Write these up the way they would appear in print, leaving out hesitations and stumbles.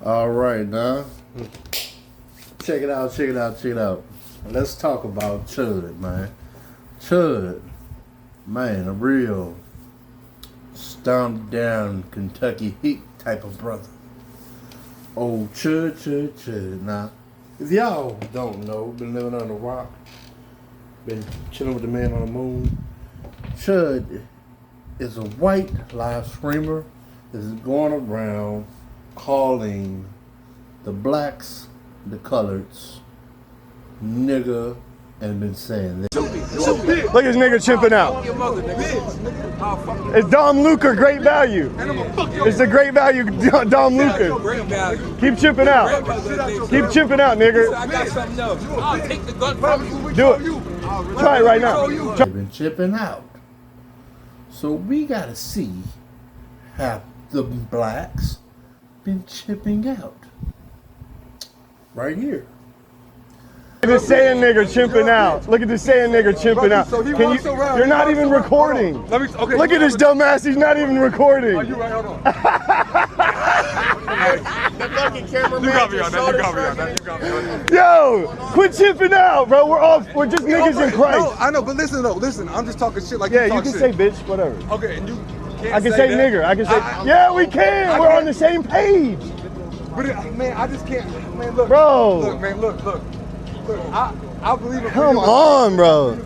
All right, now. Check it out, check it out, check it out. Let's talk about CHUD, man. CHUD, man, a real stomp down Kentucky Heat type of brother. Oh, CHUD. Now, if y'all don't know, been living on the rock, been chilling with the man on the moon. CHUD is a white live streamer that's going around calling the blacks, the coloreds, nigga, and been saying that. Look at this nigga chimping out. It's Dom Luca, great value. It's the great value Dom Luca. Keep chimping out. Keep chimping out, nigga. I got something else. I'll take the gun from you. Do it. Try it right now. They've been chipping out. So we gotta see how the blacks been chipping out. Right here. Look at this saying nigga chimping out. Look at this saying nigga chimping out. You're not even recording. Look at this dumbass, he's not even recording. You right, hold on. The fucking cameraman. You got me on that. Yo, quit chimping out, bro. We're just niggas in Christ. No, I know, but listen though, I'm just talking shit like yeah, you can shit. say bitch, whatever. Okay, and you can't I can say that. nigger. I can say yeah, we can. We're on the same page. But man, I just can't. Man, look, bro. Look, man, look. I believe in Come on, bro.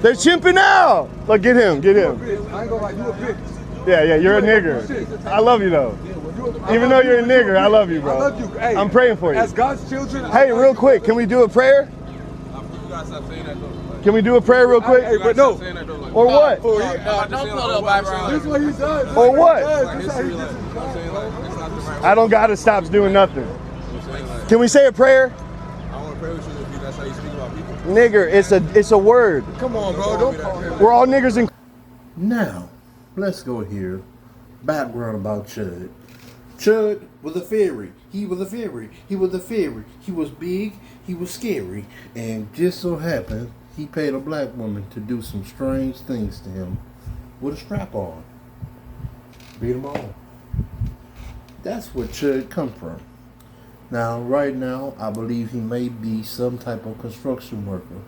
They're chimping out. Look, get him. I ain't gonna lie, you a bitch. Yeah, you're a nigger. I love you though. Even though you're a nigger, I love you, bro. I love you. Hey, I'm praying for you. As God's children. Hey, real quick, can we do a prayer? Can we do a prayer real quick? Hey, but no. Or what? Don't pull up by bro. This is what he does. Or what? What? I don't gotta stop doing nothing. Can we say a prayer? I want to pray with you if that's how you speak about people. Nigger, it's a word. Come on, bro. Don't call him. We're all niggers in. Now, let's go here. Background about CHUD. CHUD was a fairy. He was a fairy. He was a fairy. He was big. He was scary. And just so happened, he paid a black woman to do some strange things to him with a strap on. Beat him all. That's where CHUD come from. Now, right now, I believe he may be some type of construction worker.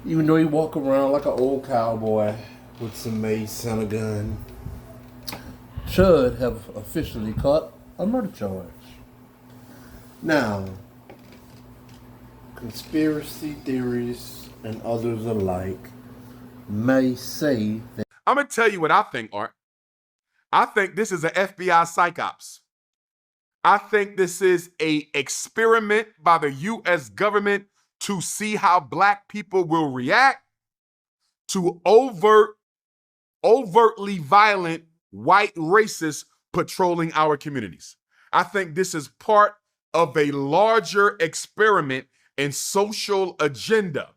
Even though he walk around like an old cowboy with some mace and a gun. CHUD have officially caught a murder charge. Now, conspiracy theories and others alike may say that I'm going to tell you what I think, Art. I think this is an FBI psyops. I think this is an experiment by the U.S. government to see how black people will react to overtly violent white racists patrolling our communities. I think this is part of a larger experiment and social agenda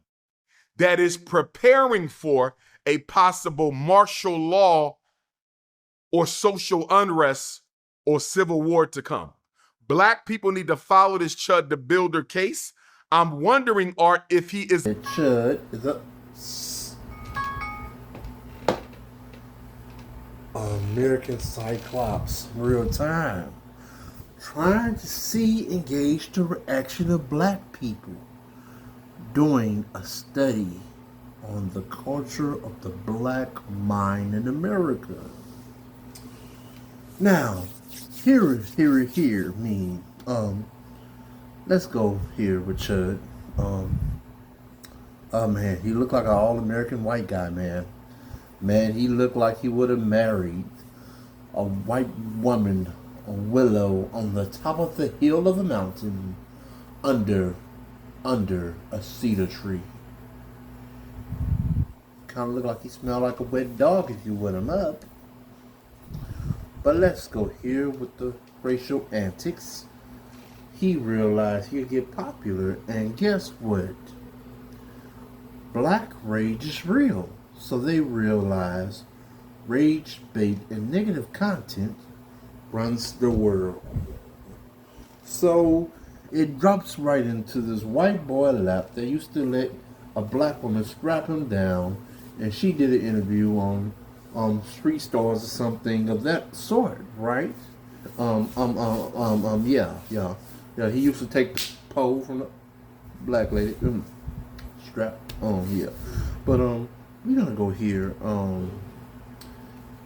that is preparing for a possible martial law or social unrest or civil war to come. Black people need to follow this CHUD to build their case. I'm wondering, Art, if he is... CHUD is American Cyclops real time, trying to engage the reaction of black people, doing a study on the culture of the black mind in America. Now, here mean, let's go here with CHUD. Man, he looked like an all-American white guy, man. Man, he looked like he would have married a white woman, a willow, on the top of the hill of a mountain, under a cedar tree. Kind of looked like he smelled like a wet dog if you wet him up. But let's go here with the racial antics. He realized he could get popular, and guess what? Black rage is real. So they realize rage, bait, and negative content runs the world. So it drops right into this white boy lap that used to let a black woman strap him down, and she did an interview on street stars or something of that sort, right? Yeah. He used to take the pole from the black lady, strap on, yeah. But we're gonna go here.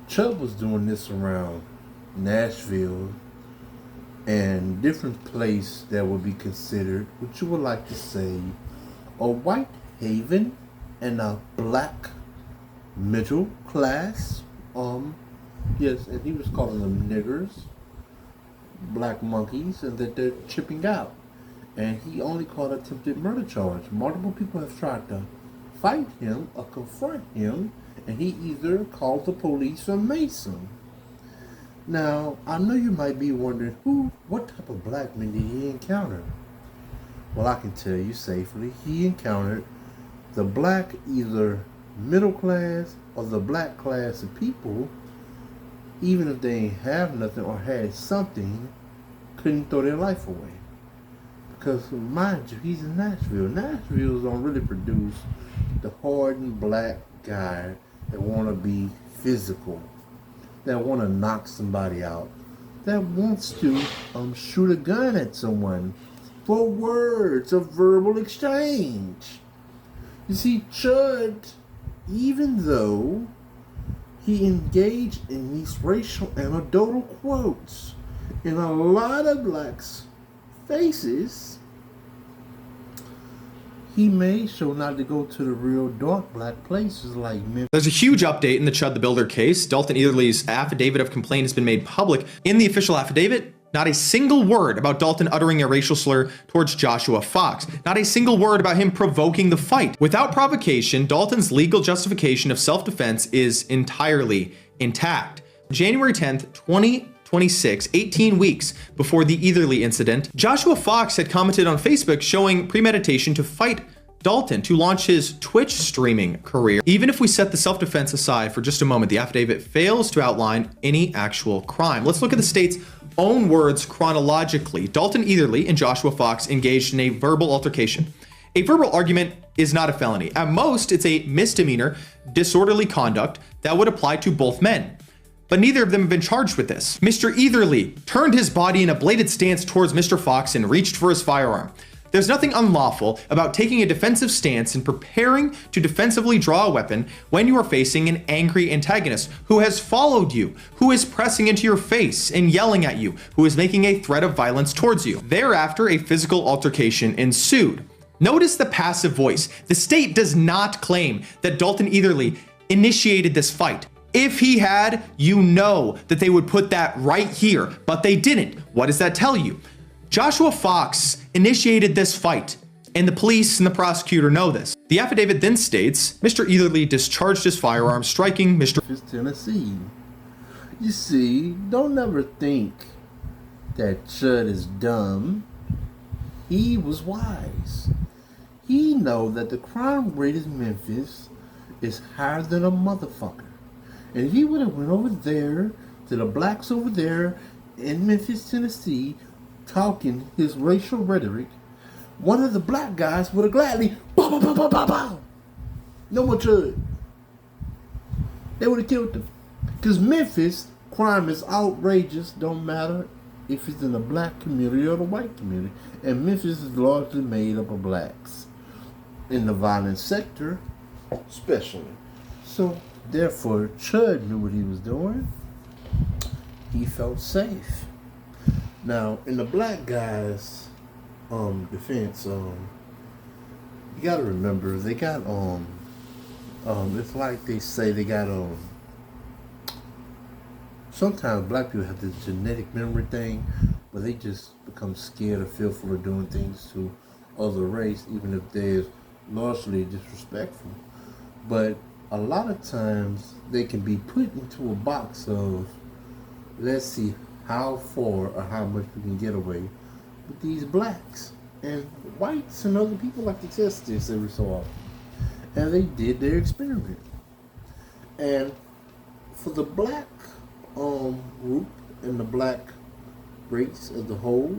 CHUD was doing this around Nashville and different place that would be considered, what you would like to say, a white haven and a black middle class. Yes, and he was calling them niggers, black monkeys, and that they're chipping out. And he only caught attempted murder charge. Multiple people have tried to fight him or confront him, and he either called the police or Mason. Now, I know you might be wondering, what type of black men did he encounter? Well, I can tell you safely, he encountered the black either middle class or the black class of people, even if they ain't have nothing or had something, couldn't throw their life away. Because mind you, he's in Nashville. Nashville don't really produce the hardened black guy that want to be physical, that want to knock somebody out, that wants to shoot a gun at someone for words of verbal exchange. You see, CHUD, even though he engaged in these racial anecdotal quotes in a lot of blacks' faces, he made sure not to go to the real dark black places like Memphis. There's a huge update in the CHUD the Builder case. Dalton Eatherly's affidavit of complaint has been made public. In the official affidavit, not a single word about Dalton uttering a racial slur towards Joshua Fox. Not a single word about him provoking the fight. Without provocation, Dalton's legal justification of self-defense is entirely intact. January 10th, 2026, 18 weeks before the Eatherly incident, Joshua Fox had commented on Facebook showing premeditation to fight Dalton to launch his Twitch streaming career. Even if we set the self-defense aside for just a moment, the affidavit fails to outline any actual crime. Let's look at the state's own words chronologically. Dalton Eatherly and Joshua Fox engaged in a verbal altercation. A verbal argument is not a felony. At most, it's a misdemeanor, disorderly conduct that would apply to both men. But neither of them have been charged with this. Mr. Eatherly turned his body in a bladed stance towards Mr. Fox and reached for his firearm. There's nothing unlawful about taking a defensive stance and preparing to defensively draw a weapon when you are facing an angry antagonist who has followed you, who is pressing into your face and yelling at you, who is making a threat of violence towards you. Thereafter, a physical altercation ensued. Notice the passive voice. The state does not claim that Dalton Eatherly initiated this fight. If he had, you know that they would put that right here, but they didn't. What does that tell you? Joshua Fox initiated this fight, and the police and the prosecutor know this. The affidavit then states, Mr. Eatherly discharged his firearm, striking Mr. Tennessee. You see, don't ever think that CHUD is dumb. He was wise. He know that the crime rate in Memphis is higher than a motherfucker. And if he would have went over there to the blacks over there in Memphis, Tennessee, talking his racial rhetoric, one of the black guys would have gladly, bow, bow, bow, bow, bow, bow. No more CHUD. They would have killed them. Because Memphis, crime is outrageous, don't matter if it's in the black community or the white community. And Memphis is largely made up of blacks. In the violent sector, especially. So, therefore, CHUD knew what he was doing. He felt safe. Now, in the black guys' defense, you gotta remember they got it's like they say they got sometimes black people have this genetic memory thing, where they just become scared or fearful of doing things to other race, even if they're largely disrespectful. But a lot of times they can be put into a box of, let's see how far or how much we can get away with these blacks. And whites and other people like to test this every so often. And they did their experiment. And for the black group and the black race as a whole,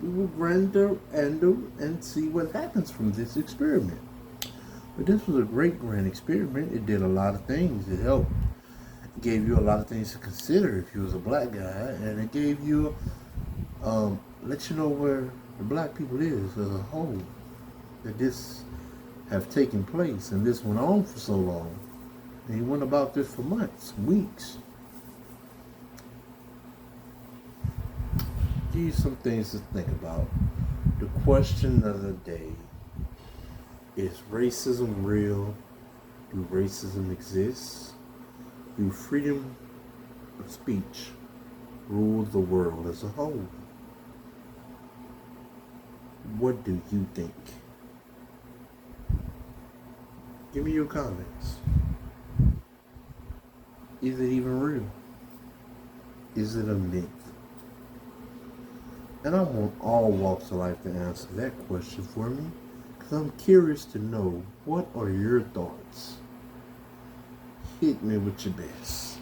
we will render and see what happens from this experiment. But this was a great grand experiment. It did a lot of things. It helped gave you a lot of things to consider if you was a black guy, and it gave you, let you know where the black people is as a whole. That this have taken place, and this went on for so long. And he went about this for months, weeks. Give you some things to think about. The question of the day: is racism real? Do racism exist? Do freedom of speech rule the world as a whole? What do you think? Give me your comments. Is it even real? Is it a myth? And I want all walks of life to answer that question for me, because I'm curious to know, what are your thoughts? Hit me with your best.